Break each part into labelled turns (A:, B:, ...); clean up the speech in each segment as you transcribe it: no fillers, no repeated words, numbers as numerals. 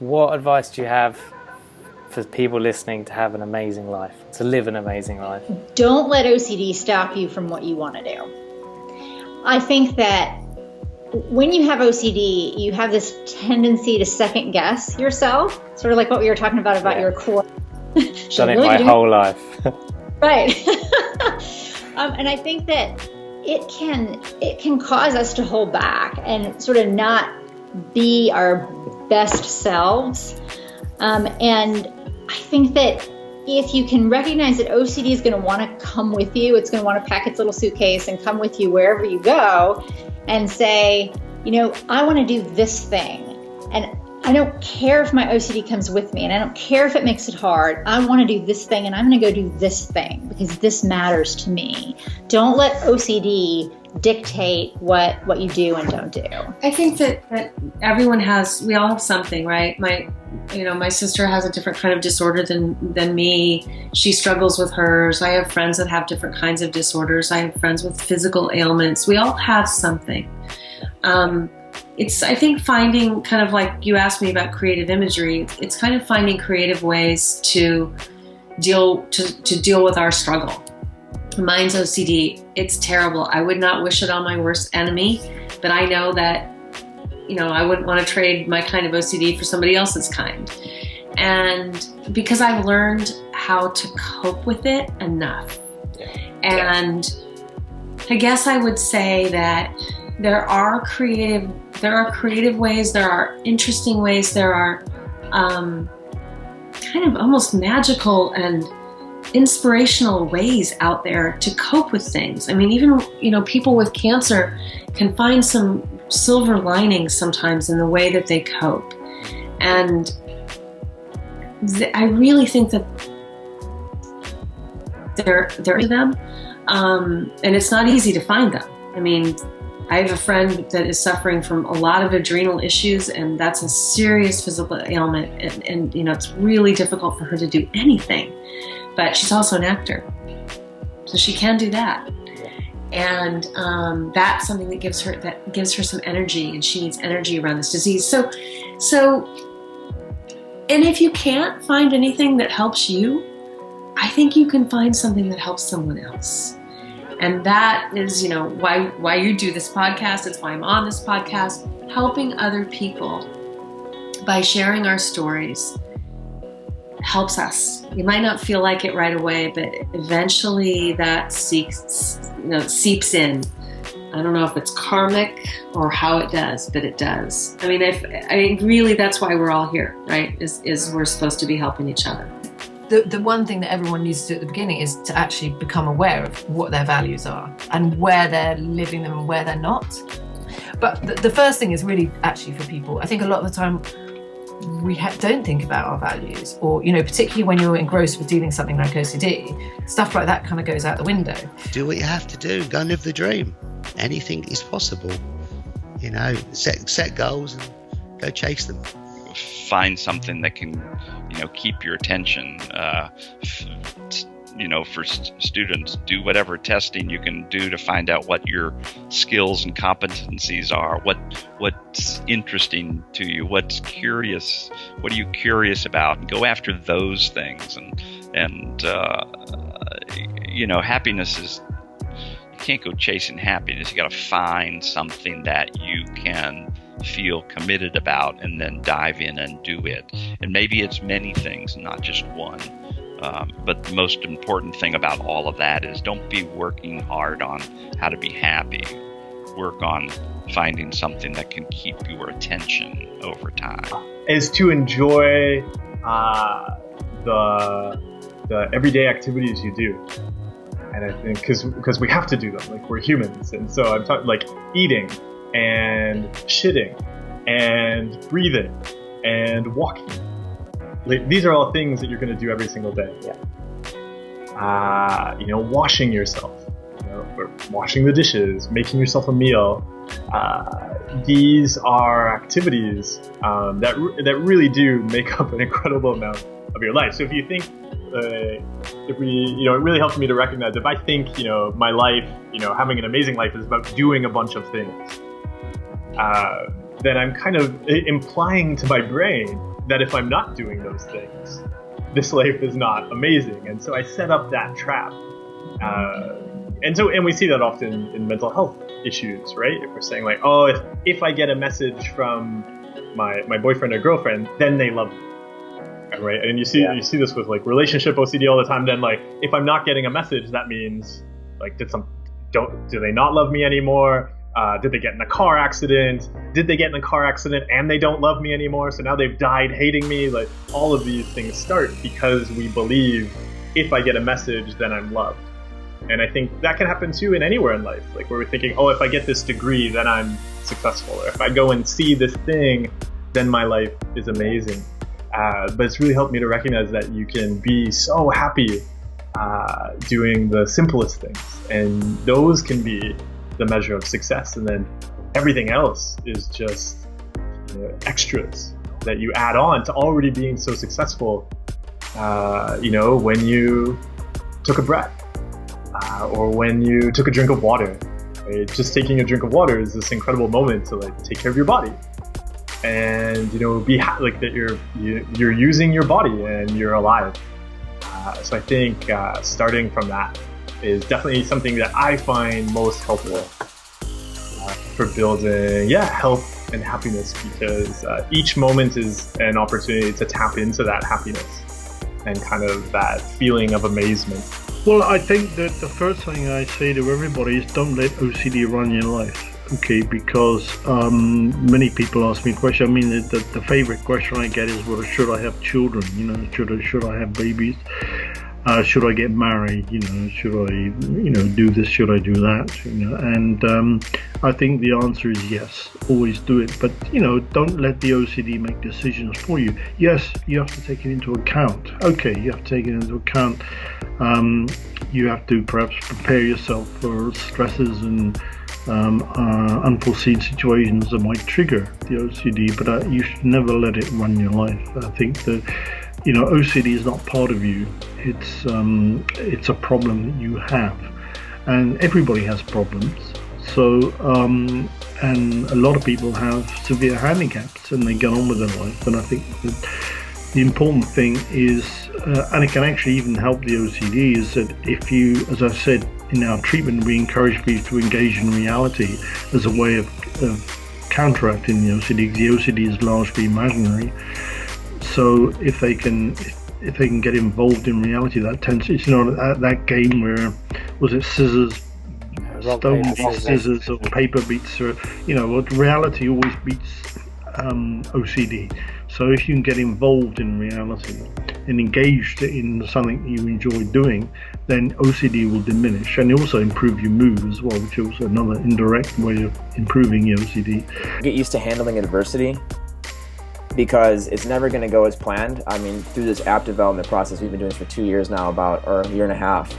A: What advice do you have for people listening to have an amazing life, to live an amazing life?
B: Don't let OCD stop you from what you want to do. I think that when you have OCD, you have this tendency to second guess yourself, sort of like what we were talking about your core.
A: Done it my whole life.
B: Right. And I think that it can cause us to hold back and sort of not be our best selves. And I think that if you can recognize that OCD is going to want to come with you, it's going to want to pack its little suitcase and come with you wherever you go and say, I want to do this thing. And I don't care if my OCD comes with me, and I don't care if it makes it hard. I want to do this thing, and I'm going to go do this thing because this matters to me. Don't let OCD dictate what you do and don't do.
C: I think that we all have something, right? My sister has a different kind of disorder than me. She struggles with hers. I have friends that have different kinds of disorders. I have friends with physical ailments. We all have something. It's, I think, finding, kind of like you asked me about creative imagery, it's kind of finding creative ways to deal with our struggle. Mine's OCD. It's terrible. I would not wish it on my worst enemy, but I know that, I wouldn't want to trade my kind of OCD for somebody else's kind. And because I've learned how to cope with it enough. And I guess I would say that there are creative ways, there are interesting ways, there are kind of almost magical and inspirational ways out there to cope with things. I mean, even, people with cancer can find some silver linings sometimes in the way that they cope. And I really think that they're them. And it's not easy to find them. I mean, I have a friend that is suffering from a lot of adrenal issues, and that's a serious physical ailment. And it's really difficult for her to do anything. But she's also an actor, so she can do that. And that's something that gives her some energy, and she needs energy around this disease. So, and if you can't find anything that helps you, I think you can find something that helps someone else. And that is, why you do this podcast. It's why I'm on this podcast, helping other people by sharing our stories helps us. You might not feel like it right away, but eventually that seeps in. I don't know if it's karmic or how it does, but it does. I mean, I really, that's why we're all here, right? Is we're supposed to be helping each other.
D: The one thing that everyone needs to do at the beginning is to actually become aware of what their values are and where they're living them and where they're not. But the first thing is really actually for people. I think a lot of the time we don't think about our values, or, particularly when you're engrossed with dealing with something like OCD, stuff like that kind of goes out the window.
E: Do what you have to do. Go and live the dream. Anything is possible. Set goals and go chase them.
F: Find something that can, keep your attention. For students, do whatever testing you can do to find out what your skills and competencies are, what's interesting to you, what are you curious about, and go after those things. And happiness is, you can't go chasing happiness. You got to find something that you can feel committed about and then dive in and do it. And maybe it's many things, not just one. But the most important thing about all of that is don't be working hard on how to be happy. Work on finding something that can keep your attention over time.
G: Is to enjoy the everyday activities you do. And I think because we have to do them, like we're humans. And so I'm talking like eating and shitting and breathing and walking. Like, these are all things that you're going to do every single day. Washing yourself, or washing the dishes, making yourself a meal. These are activities that really do make up an incredible amount of your life. So if you think, it really helps me to recognize if I think, my life, having an amazing life is about doing a bunch of things, then I'm kind of implying to my brain that if I'm not doing those things, this life is not amazing. And so I set up that trap. And we see that often in mental health issues, right? If we're saying like, oh, if I get a message from my boyfriend or girlfriend, then they love me, right? And you see this with like relationship OCD all the time. Then like, if I'm not getting a message, that means like, do they not love me anymore? Did they get in a car accident? Did they get in a car accident and they don't love me anymore? So now they've died hating me. Like all of these things start because we believe if I get a message, then I'm loved. And I think that can happen too in anywhere in life, like where we're thinking, oh, if I get this degree, then I'm successful. Or if I go and see this thing, then my life is amazing. But it's really helped me to recognize that you can be so happy doing the simplest things. And those can be the measure of success. And then everything else is just extras that you add on to already being so successful. When you took a breath. Or when you took a drink of water. Right? Just taking a drink of water is this incredible moment to like take care of your body, and be like that you're using your body and you're alive. So I think starting from that is definitely something that I find most helpful for building health and happiness, because each moment is an opportunity to tap into that happiness and kind of that feeling of amazement.
H: Well, I think that the first thing I say to everybody is don't let OCD run your life, okay? Because many people ask me questions. I mean, the favorite question I get is, well, should I have children? Should I have babies? Should I get married? Should I, do this? Should I do that? And I think the answer is yes. Always do it, but don't let the OCD make decisions for you. Yes, you have to take it into account. Okay, you have to take it into account. You have to perhaps prepare yourself for stresses and unforeseen situations that might trigger the OCD, but you should never let it run your life. I think that OCD is not part of you. It's a problem that you have, and everybody has problems. So and a lot of people have severe handicaps and they get on with their life. And I think that the important thing is, and it can actually even help the OCD, is that if you, as I said in our treatment, we encourage people to engage in reality as a way of counteracting the OCD. The OCD is largely imaginary. So if they can get involved in reality, it's not that game where, was it scissors, stone beats scissors, or paper beats, or reality always beats OCD. So if you can get involved in reality and engaged in something you enjoy doing, then OCD will diminish, and also improve your mood as well, which is also another indirect way of improving your OCD.
I: Get used to handling adversity, because it's never going to go as planned. I mean, through this app development process, we've been doing this for 2 years now, or a year and a half,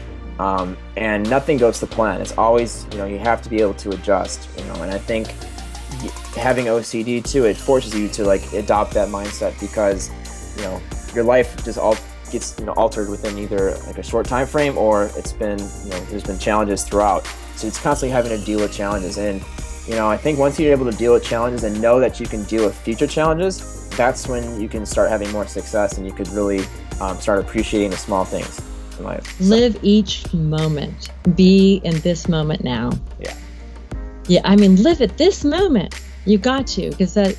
I: and nothing goes to plan. It's always, you have to be able to adjust, and I think having OCD too, it forces you to like adopt that mindset, because, your life just all gets, altered within either like a short time frame, or it's been, there's been challenges throughout. So it's constantly having to deal with challenges. And, I think once you're able to deal with challenges and know that you can deal with future challenges, that's when you can start having more success, and you could really start appreciating the small things in life.
J: Live each moment. Be in this moment now.
I: Yeah.
J: Yeah, I mean, live at this moment. You got to, because that,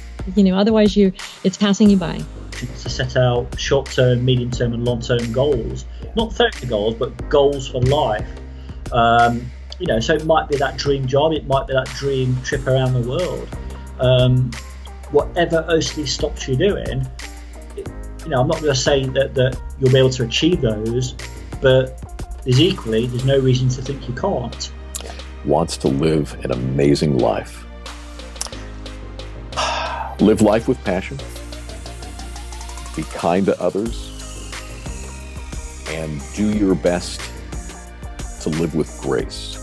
J: otherwise it's passing you by.
K: To set out short-term, medium-term, and long-term goals. Not 30 goals, but goals for life. So it might be that dream job, it might be that dream trip around the world. Whatever OCD stops you doing, I'm not going to say that you'll be able to achieve those, but there's no reason to think you can't.
L: Wants to live an amazing life. Live life with passion. Be kind to others. And do your best to live with grace.